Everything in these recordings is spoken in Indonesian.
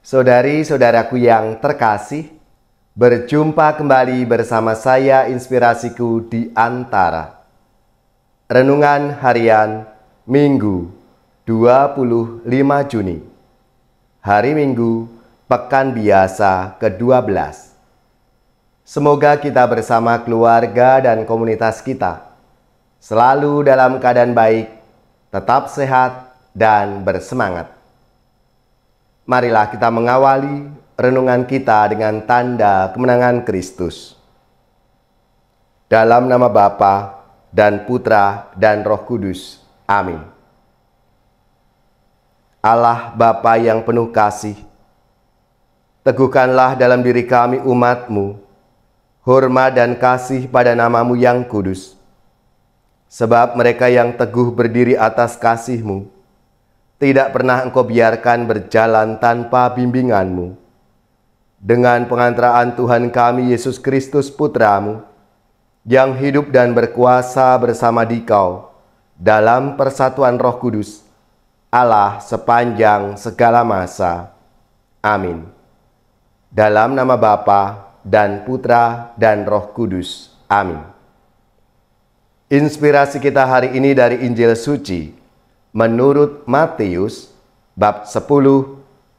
Saudari-saudaraku yang terkasih, berjumpa kembali bersama saya Inspirasiku di Antara. Renungan Harian Minggu 25 Juni. Hari Minggu, Pekan Biasa ke-12. Semoga kita bersama keluarga dan komunitas kita selalu dalam keadaan baik, tetap sehat, dan bersemangat. Marilah kita mengawali renungan kita dengan tanda kemenangan Kristus. Dalam nama Bapa dan Putra dan Roh Kudus. Amin. Allah Bapa yang penuh kasih, teguhkanlah dalam diri kami umat-Mu hormat dan kasih pada nama-Mu yang kudus. Sebab mereka yang teguh berdiri atas kasih-Mu tidak pernah Engkau biarkan berjalan tanpa bimbingan-Mu. Dengan pengantaraan Tuhan kami Yesus Kristus Putra-Mu, yang hidup dan berkuasa bersama Dikau dalam persatuan Roh Kudus, Allah sepanjang segala masa. Amin. Dalam nama Bapa dan Putra dan Roh Kudus. Amin. Inspirasi kita hari ini dari Injil Suci menurut Matius bab 10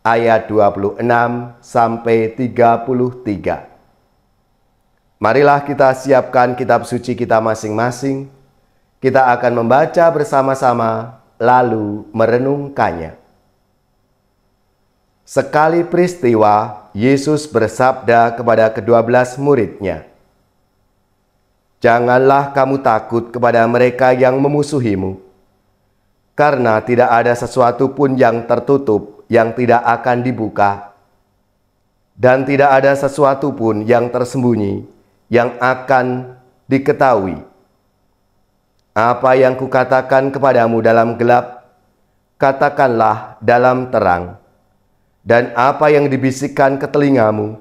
ayat 26 sampai 33. Marilah kita siapkan kitab suci kita masing-masing. Kita akan membaca bersama-sama lalu merenungkannya. Sekali peristiwa, Yesus bersabda kepada ke-12 murid-Nya, "Janganlah kamu takut kepada mereka yang memusuhimu. Karena tidak ada sesuatu pun yang tertutup yang tidak akan dibuka, dan tidak ada sesuatu pun yang tersembunyi yang akan diketahui. Apa yang kukatakan kepadamu dalam gelap, katakanlah dalam terang, dan apa yang dibisikkan ke telingamu,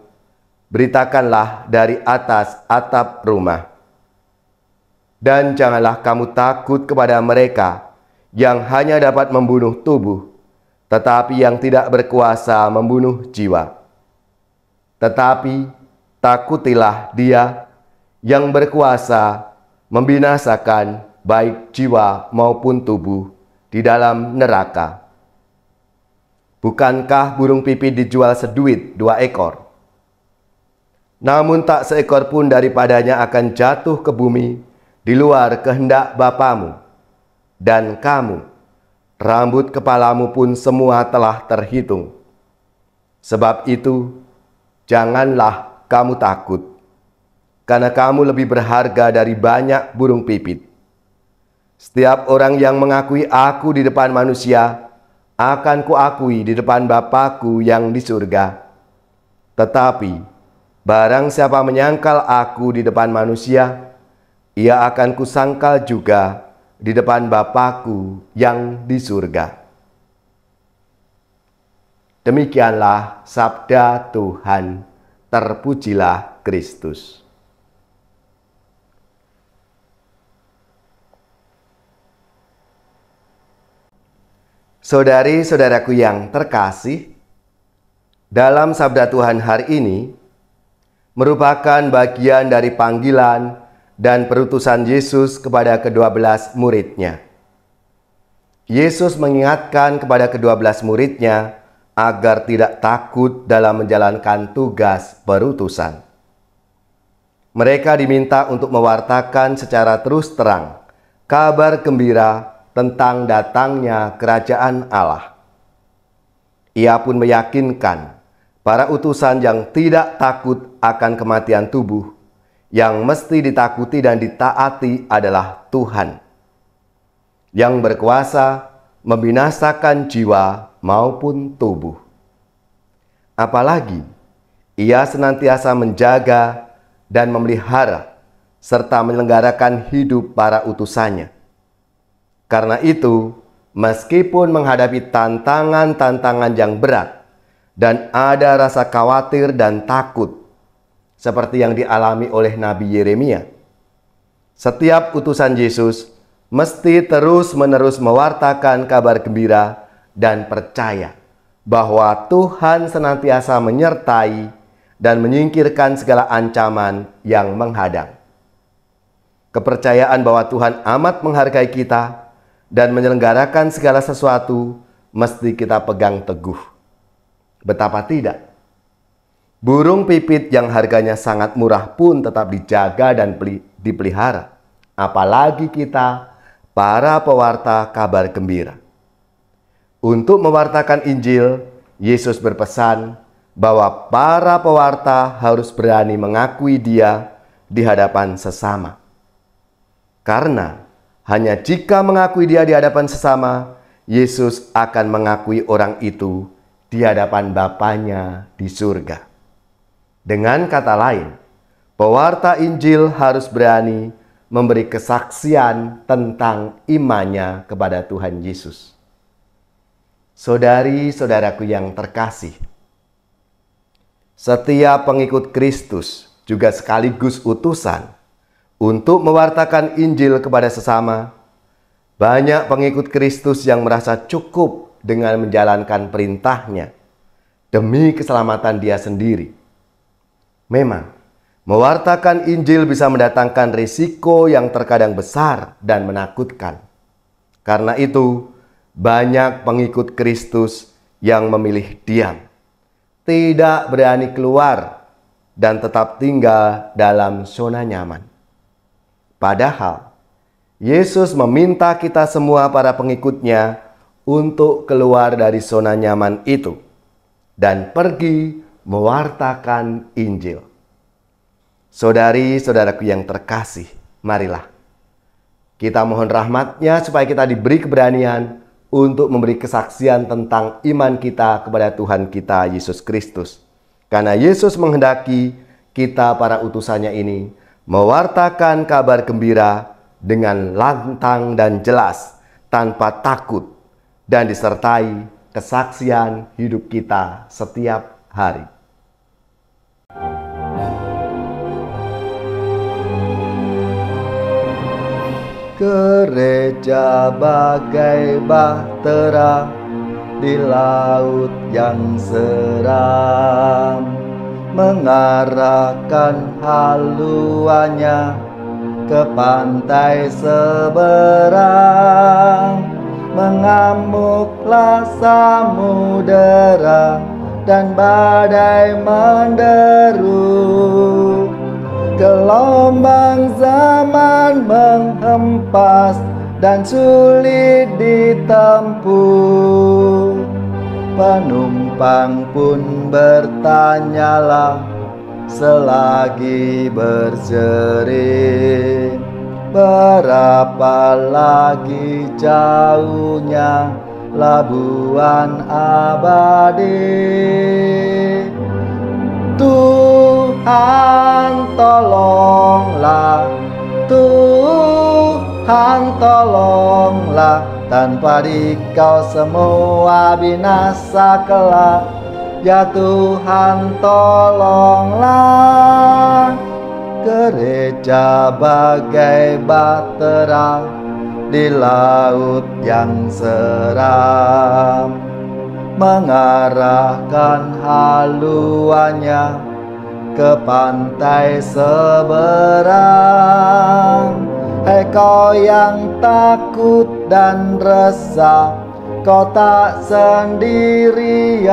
beritakanlah dari atas atap rumah. Dan janganlah kamu takut kepada mereka yang hanya dapat membunuh tubuh, tetapi yang tidak berkuasa membunuh jiwa. Tetapi takutilah Dia yang berkuasa membinasakan baik jiwa maupun tubuh di dalam neraka. Bukankah burung pipit dijual seduit 2 ekor? Namun tak seekor pun daripadanya akan jatuh ke bumi di luar kehendak Bapamu. Dan kamu, rambut kepalamu pun semua telah terhitung. Sebab itu, janganlah kamu takut, karena kamu lebih berharga dari banyak burung pipit. Setiap orang yang mengakui aku di depan manusia, akan kuakui di depan Bapa-Ku yang di surga. Tetapi, barang siapa menyangkal aku di depan manusia, ia akan kusangkal juga di depan Bapa-Ku yang di surga." Demikianlah sabda Tuhan. Terpujilah Kristus. Saudari-saudaraku yang terkasih, dalam sabda Tuhan hari ini merupakan bagian dari panggilan dan perutusan Yesus kepada ke-12 murid-Nya. Yesus mengingatkan kepada ke-12 murid-Nya agar tidak takut dalam menjalankan tugas perutusan. Mereka diminta untuk mewartakan secara terus terang kabar gembira tentang datangnya kerajaan Allah. Ia pun meyakinkan para utusan yang tidak takut akan kematian tubuh. Yang mesti ditakuti dan ditaati adalah Tuhan, yang berkuasa membinasakan jiwa maupun tubuh. Apalagi, Ia senantiasa menjaga dan memelihara serta menyelenggarakan hidup para utusannya. Karena itu, meskipun menghadapi tantangan-tantangan yang berat dan ada rasa khawatir dan takut, seperti yang dialami oleh Nabi Yeremia, setiap utusan Yesus mesti terus-menerus mewartakan kabar gembira dan percaya bahwa Tuhan senantiasa menyertai dan menyingkirkan segala ancaman yang menghadang. Kepercayaan bahwa Tuhan amat menghargai kita dan menyelenggarakan segala sesuatu mesti kita pegang teguh. Betapa tidak? Burung pipit yang harganya sangat murah pun tetap dijaga dan dipelihara. Apalagi kita, para pewarta kabar gembira. Untuk mewartakan Injil, Yesus berpesan bahwa para pewarta harus berani mengakui Dia di hadapan sesama. Karena hanya jika mengakui Dia di hadapan sesama, Yesus akan mengakui orang itu di hadapan Bapanya di surga. Dengan kata lain, pewarta Injil harus berani memberi kesaksian tentang imannya kepada Tuhan Yesus. Saudari-saudaraku yang terkasih, setiap pengikut Kristus juga sekaligus utusan untuk mewartakan Injil kepada sesama. Banyak pengikut Kristus yang merasa cukup dengan menjalankan perintahnya demi keselamatan dia sendiri. Memang, mewartakan Injil bisa mendatangkan risiko yang terkadang besar dan menakutkan. Karena itu, banyak pengikut Kristus yang memilih diam, tidak berani keluar, dan tetap tinggal dalam zona nyaman. Padahal, Yesus meminta kita semua para pengikutnya untuk keluar dari zona nyaman itu dan pergi mewartakan Injil. Saudari-saudaraku yang terkasih, marilah kita mohon rahmat-Nya supaya kita diberi keberanian untuk memberi kesaksian tentang iman kita kepada Tuhan kita Yesus Kristus. Karena Yesus menghendaki kita para utusannya ini mewartakan kabar gembira dengan lantang dan jelas, tanpa takut, dan disertai kesaksian hidup kita setiap hari. Gereja bagai bahtera di laut yang seram, mengarahkan haluannya ke pantai seberang. Mengamuklah samudera dan badai menderu. Gelombang zaman menghempas dan sulit ditempuh. Penumpang pun bertanyalah selagi berseri, berapa lagi jauhnya labuhan abadi. Tuhan tolonglah, Tuhan tolonglah, tanpa Dikau semua binasa kelak. Ya Tuhan tolonglah. Gereja bagai bahtera di laut yang seram, mengarahkan haluannya ke pantai seberang. Hai kau yang takut dan resah, kau tak sendirian.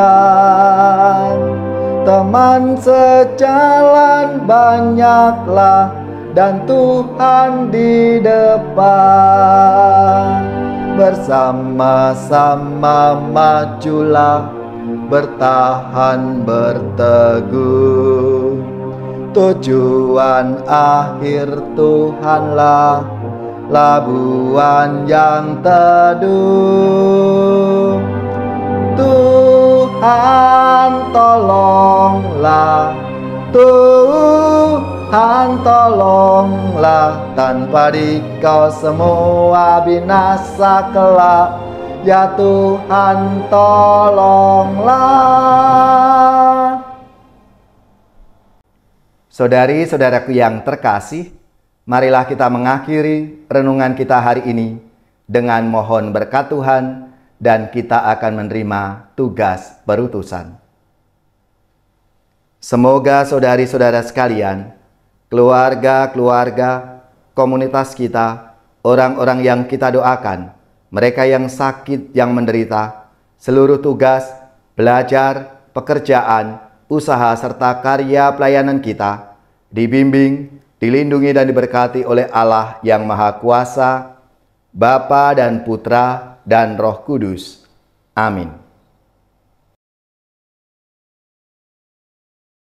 Teman sejalan banyaklah dan Tuhan di depan. Bersama-sama majulah, bertahan berteguh. Tujuan akhir Tuhanlah labuhan yang teduh. Tuhan tolonglah, Tuhan tolonglah, tanpa Dikau semua binasa kelak. Ya Tuhan tolonglah. Saudari-saudaraku yang terkasih, marilah kita mengakhiri renungan kita hari ini dengan mohon berkat Tuhan dan kita akan menerima tugas perutusan. Semoga saudari-saudara sekalian, keluarga-keluarga, komunitas kita, orang-orang yang kita doakan, mereka yang sakit, yang menderita, seluruh tugas, belajar, pekerjaan, usaha, serta karya pelayanan kita, dibimbing, dilindungi dan diberkati oleh Allah yang Maha Kuasa, Bapa dan Putra dan Roh Kudus. Amin.